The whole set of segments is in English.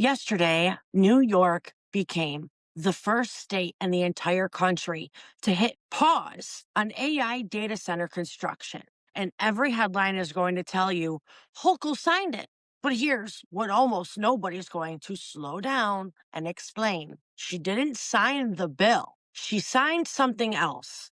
Yesterday, New York became the first state in the entire country to hit pause on AI data center construction. And every headline is going to tell you Hochul signed it. But here's what almost nobody's going to slow down and explain. She didn't sign the bill, she signed something else.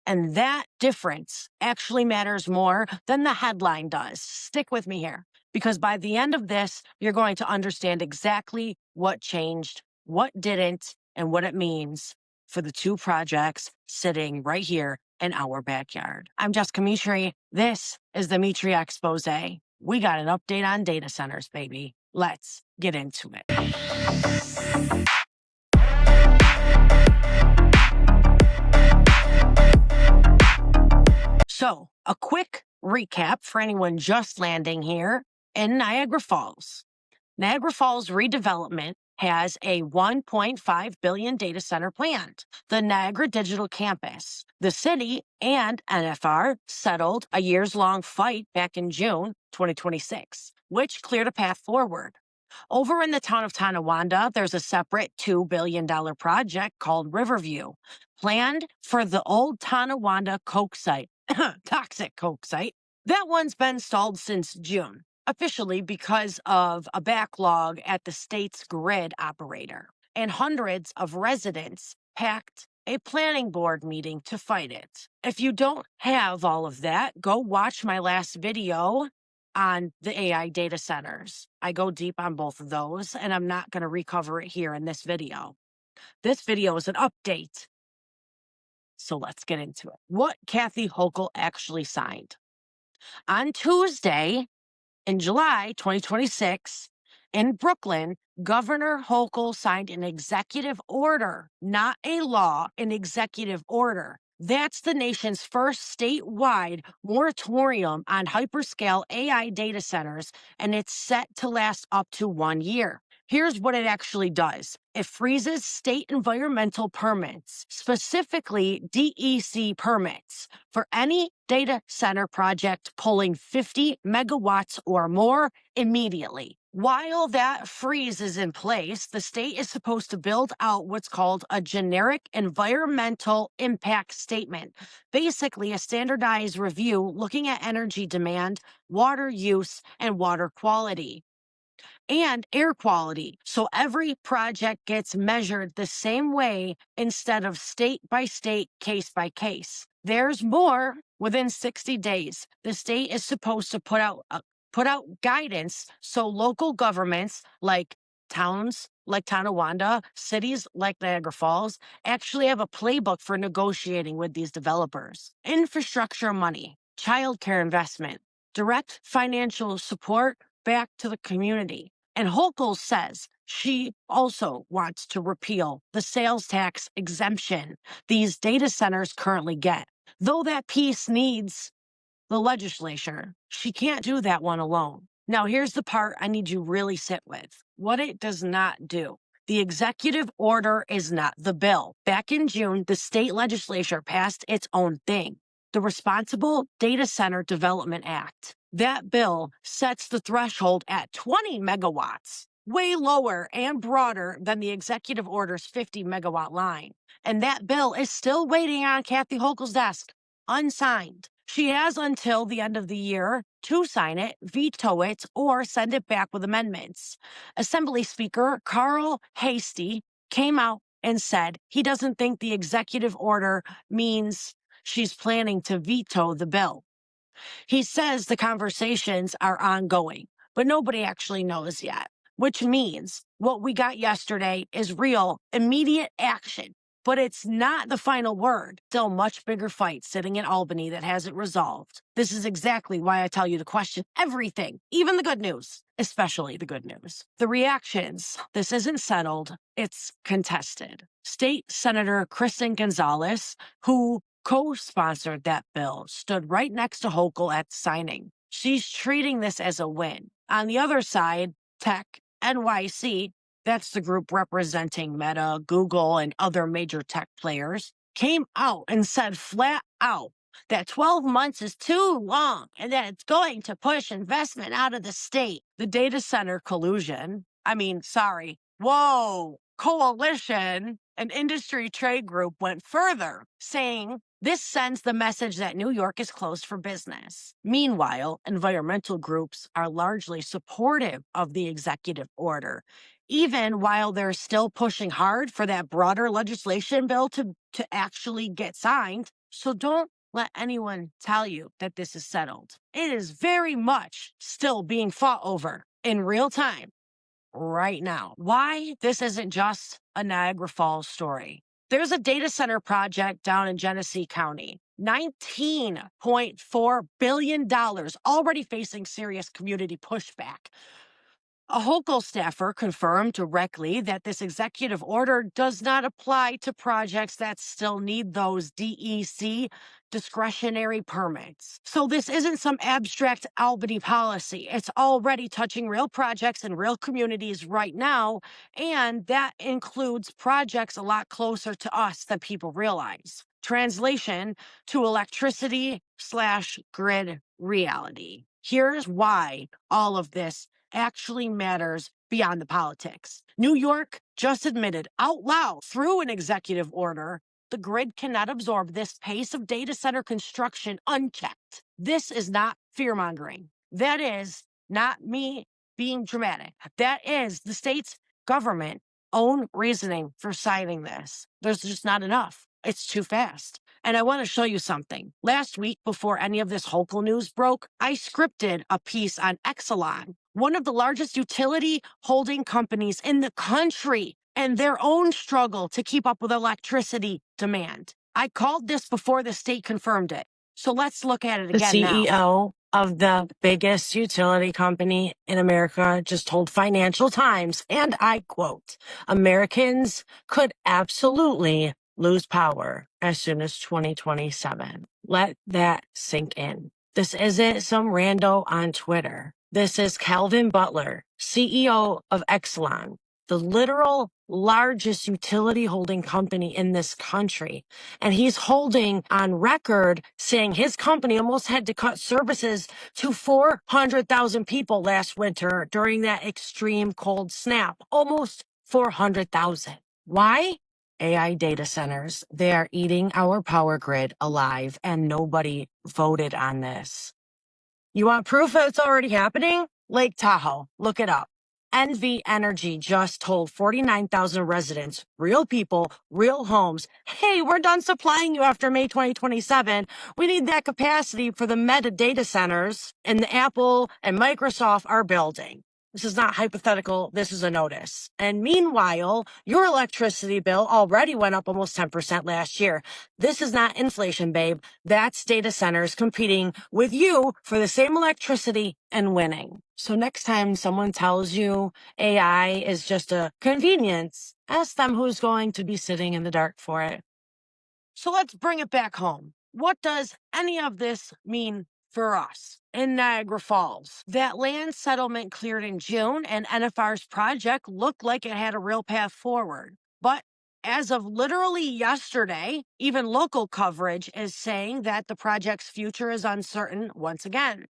And that difference actually matters more than the headline does. Stick with me here, because by the end of this, you're going to understand exactly what changed, what didn't, and what it means for the two projects sitting right here in our backyard. I'm Jessica Mitri. This is the Mitri Expose. We got an update on data centers, baby. Let's get into it. So, a quick recap for anyone just landing here in Niagara Falls. Niagara Falls redevelopment has a $1.5 billion data center planned, the Niagara Digital Campus. The city and NFR settled a years-long fight back in June 2026, which cleared a path forward. Over in the town of Tonawanda, there's a separate $2 billion project called Riverview, planned for the old Tonawanda Coke site, toxic Coke site. That one's been stalled since June, officially because of a backlog at the state's grid operator. And hundreds of residents packed a planning board meeting to fight it. If you don't have all of that, go watch my last video on the AI data centers. I go deep on both of those, and I'm not going to recover it here in this video. This video is an update. So let's get into it. What Kathy Hochul actually signed. On Tuesday, in July 2026, in Brooklyn, Governor Hochul signed an executive order, not a law, an executive order. That's the nation's first statewide moratorium on hyperscale AI data centers, and it's set to last up to 1 year. Here's what it actually does. It freezes state environmental permits, specifically DEC permits, for any data center project pulling 50 megawatts or more immediately. While that freeze is in place, the state is supposed to build out what's called a generic environmental impact statement, basically a standardized review looking at energy demand, water use, and water quality and air quality. So every project gets measured the same way instead of state by state, case by case. There's more. Within 60 days, the state is supposed to put out guidance so local governments like towns like Tonawanda, cities like Niagara Falls, actually have a playbook for negotiating with these developers. Infrastructure money, childcare investment, direct financial support back to the community. And Hochul says she also wants to repeal the sales tax exemption these data centers currently get. Though that piece needs the legislature, she can't do that one alone. Now, here's the part I need you really sit with. What it does not do. The executive order is not the bill. Back in June, the state legislature passed its own thing, the Responsible Data Center Development Act. That bill sets the threshold at 20 megawatts, way lower and broader than the executive order's 50 megawatt line. And that bill is still waiting on Kathy Hochul's desk, unsigned. She has until the end of the year to sign it, veto it, or send it back with amendments. Assembly Speaker Carl Hastie came out and said he doesn't think the executive order means she's planning to veto the bill. He says the conversations are ongoing, but nobody actually knows yet, which means what we got yesterday is real, immediate action. But it's not the final word. Still much bigger fight sitting in Albany that hasn't resolved. This is exactly why I tell you to question everything, even the good news, especially the good news. The reactions, this isn't settled, it's contested. State Senator Kristen Gonzalez, who co-sponsored that bill, stood right next to Hochul at signing. She's treating this as a win. On the other side, Tech NYC, that's the group representing Meta, Google, and other major tech players, came out and said flat out that 12 months is too long and that it's going to push investment out of the state. The data center collusion Sorry. Whoa. Coalition, an industry trade group, went further, saying this sends the message that New York is closed for business. Meanwhile, environmental groups are largely supportive of the executive order, even while they're still pushing hard for that broader legislation bill to actually get signed. So don't let anyone tell you that this is settled. It is very much still being fought over in real time right now. Why this isn't just a Niagara Falls story. There's a data center project down in Genesee County, $19.4 billion, already facing serious community pushback. A Hochul staffer confirmed directly that this executive order does not apply to projects that still need those DEC discretionary permits. So this isn't some abstract Albany policy. It's already touching real projects in real communities right now, and that includes projects a lot closer to us than people realize. Translation to electricity/grid reality. Here's why all of this actually matters beyond the politics. New York just admitted out loud through an executive order the grid cannot absorb this pace of data center construction unchecked. This is not fear mongering. That is not me being dramatic. That is the state's government own reasoning for signing this. There's just not enough. It's too fast. And I want to show you something. Last week, before any of this Hochul news broke, I scripted a piece on Exelon, one of the largest utility holding companies in the country, and their own struggle to keep up with electricity demand. I called this before the state confirmed it. So let's look at it again now. The CEO of the biggest utility company in America just told Financial Times, and I quote, Americans could absolutely lose power as soon as 2027. Let that sink in. This isn't some rando on Twitter. This is Calvin Butler, CEO of Exelon, the literal largest utility holding company in this country. And he's holding on record saying his company almost had to cut services to 400,000 people last winter during that extreme cold snap. Almost 400,000. Why? AI data centers. They are eating our power grid alive, and nobody voted on this. You want proof that it's already happening? Lake Tahoe. Look it up. NV Energy just told 49,000 residents, real people, real homes, hey, we're done supplying you after May 2027. We need that capacity for the meta data centers and the Apple and Microsoft are building. This is not hypothetical. This is a notice. And meanwhile, your electricity bill already went up almost 10% last year. This is not inflation, babe. That's data centers competing with you for the same electricity and winning. So next time someone tells you AI is just a convenience, ask them who's going to be sitting in the dark for it. So let's bring it back home. What does any of this mean for us in Niagara Falls? That land settlement cleared in June, and NFR's project looked like it had a real path forward. But as of literally yesterday, even local coverage is saying that the project's future is uncertain once again.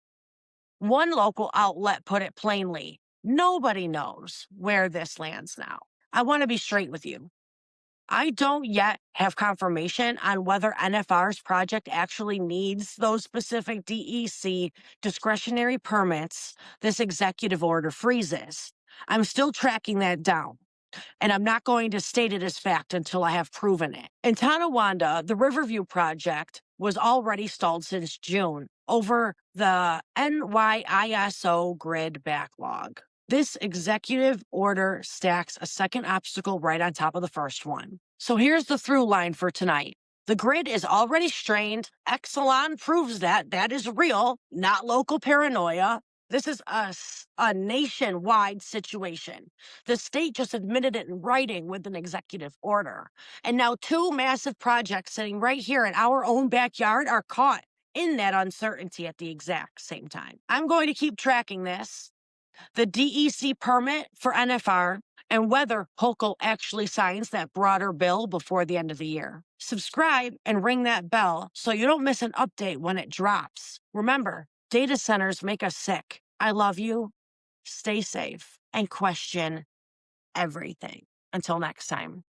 One local outlet put it plainly, nobody knows where this lands now. I want to be straight with you. I don't yet have confirmation on whether NFR's project actually needs those specific DEC discretionary permits this executive order freezes. I'm still tracking that down, and I'm not going to state it as fact until I have proven it. In Tonawanda, the Riverview project was already stalled since June over the NYISO grid backlog. This executive order stacks a second obstacle right on top of the first one. So here's the through line for tonight. The grid is already strained. Exelon proves that. That is real, not local paranoia. This is a nationwide situation. The state just admitted it in writing with an executive order. And now two massive projects sitting right here in our own backyard are caught in that uncertainty at the exact same time. I'm going to keep tracking this, the DEC permit for NFR, and whether Hochul actually signs that broader bill before the end of the year. Subscribe and ring that bell so you don't miss an update when it drops. Remember, data centers make us sick. I love you. Stay safe. and question everything. Until next time.